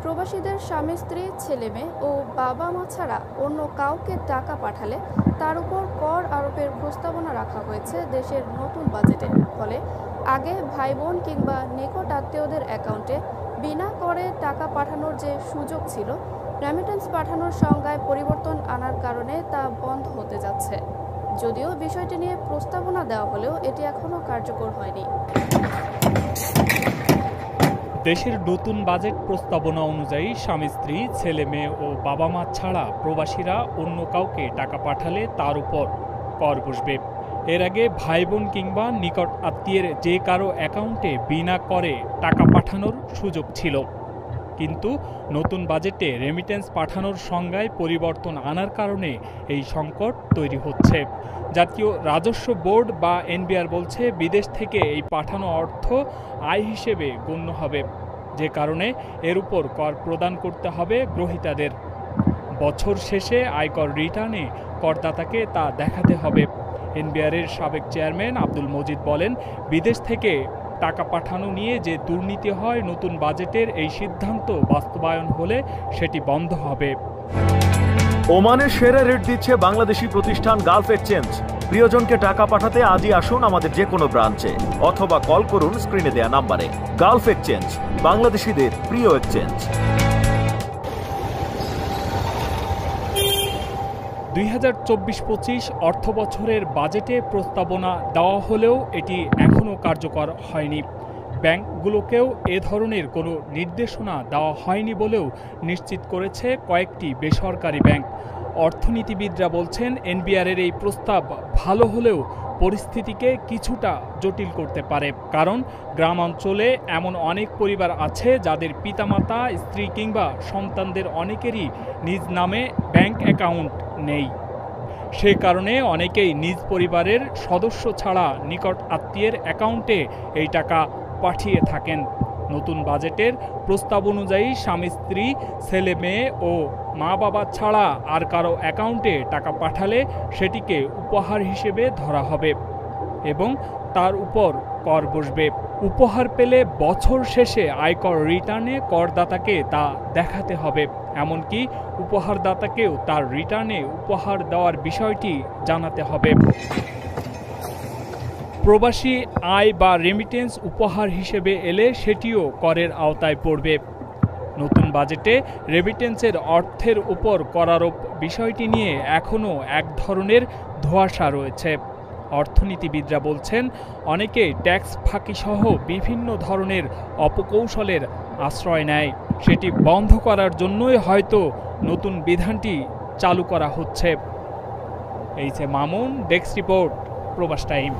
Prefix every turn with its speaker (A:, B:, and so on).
A: প্রবাসীদের স্বামী স্ত্রী ছেলে মেয়ে ও বাবা মা ছাড়া অন্য কাউকে টাকা পাঠালে তার উপর কর আরোপের প্রস্তাবনা রাখা হয়েছে দেশের নতুন বাজেটে। ফলে আগে ভাই বোন কিংবা নিকট আত্মীয়দের অ্যাকাউন্টে বিনা করে টাকা পাঠানোর যে সুযোগ ছিল, রেমিটেন্স পাঠানোর সংজ্ঞায় পরিবর্তন আনার কারণে তা বন্ধ হতে যাচ্ছে। যদিও বিষয়টি নিয়ে প্রস্তাবনা দেওয়া হলেও এটি এখনও কার্যকর হয়নি।
B: দেশের নতুন বাজেট প্রস্তাবনা অনুযায়ী স্বামী স্ত্রী ছেলে মেয়ে ও বাবা মা ছাড়া প্রবাসীরা অন্য কাউকে টাকা পাঠালে তার উপর কর বসবে। এর আগে ভাই বোন কিংবা নিকট আত্মীয়ের যে কারো অ্যাকাউন্টে বিনা করে টাকা পাঠানোর সুযোগ ছিল, কিন্তু নতুন বাজেটে রেমিটেন্স পাঠানোর সংজ্ঞায় পরিবর্তন আনার কারণে এই সংকট তৈরি হচ্ছে। জাতীয় রাজস্ব বোর্ড বা এনবিআর বলছে, বিদেশ থেকে এই পাঠানো অর্থ আয় হিসেবে গণ্য হবে, যে কারণে এর উপর কর প্রদান করতে হবে গ্রহীতাদের। বছর শেষে আয়কর রিটার্নে করদাতাকে তা দেখাতে হবে। এনবিআরের সাবেক চেয়ারম্যান আব্দুল মজিদ বলেন, বিদেশ থেকে টাকা পাঠানো নিয়ে যে দুর্নীতি হয়, নতুন বাজেটের এই সিদ্ধান্ত বাস্তবায়ন হলে সেটি বন্ধ হবে।
C: ওমানের সেরা রেট দিচ্ছে বাংলাদেশি প্রতিষ্ঠান গালফ এক্সচেঞ্জ। প্রিয়জনকে টাকা পাঠাতে আজই আসুন আমাদের যে কোনো ব্রাঞ্চে অথবা কল করুন স্ক্রিনে দেয়া নাম্বারে। গালফ এক্সচেঞ্জ, বাংলাদেশিদের প্রিয় এক্সচেঞ্জ।
B: 2024-25 অর্থবছরের বাজেটে প্রস্তাবনা দেওয়া হলেও এটি এখনও কার্যকর হয়নি। ব্যাংকগুলোকেও এ ধরনের কোনো নির্দেশনা দেওয়া হয়নি বলেও নিশ্চিত করেছে কয়েকটি বেসরকারি ব্যাংক। অর্থনীতিবিদরা বলছেন, এনবিআরের এই প্রস্তাব ভালো হলেও পরিস্থিতিকে কিছুটা জটিল করতে পারে। কারণ গ্রামাঞ্চলে এমন অনেক পরিবার আছে যাদের পিতামাতা, স্ত্রী কিংবা সন্তানদের অনেকেরই নিজ নামে ব্যাংক অ্যাকাউন্ট নেই। সে কারণে অনেকেই নিজ পরিবারের সদস্য ছাড়া নিকট আত্মীয়ের অ্যাকাউন্টে এই টাকা পাঠিয়ে থাকেন। নতুন বাজেটের প্রস্তাব অনুযায়ী স্বামী স্ত্রী ছেলে মেয়ে ও মা বাবা ছাড়া আর কারো অ্যাকাউন্টে টাকা পাঠালে সেটিকে উপহার হিসেবে ধরা হবে এবং তার উপর কর বসবে। উপহার পেলে বছর শেষে আয়কর রিটার্নে করদাতাকে তা দেখাতে হবে। এমনকি উপহারদাতাকেও তার রিটার্নে উপহার দেওয়ার বিষয়টি জানাতে হবে। প্রবাসী আয় বা রেমিটেন্স উপহার হিসেবে এলে সেটিও করের আওতায় পড়বে। নতুন বাজেটে রেমিটেন্সের অর্থের উপর করারোপ বিষয়টি নিয়ে এখনও এক ধরনের ধোঁয়াশা রয়েছে। অর্থনীতিবিদরা বলছেন, অনেকে ট্যাক্স ফাঁকিসহ বিভিন্ন ধরনের অপকৌশলের আশ্রয় নেয়। সেটি বন্ধ করার জন্যই হয়তো নতুন বিধানটি চালু করা হচ্ছে। এই যে মামুন, ডেস্ক রিপোর্ট, প্রবাস টাইম।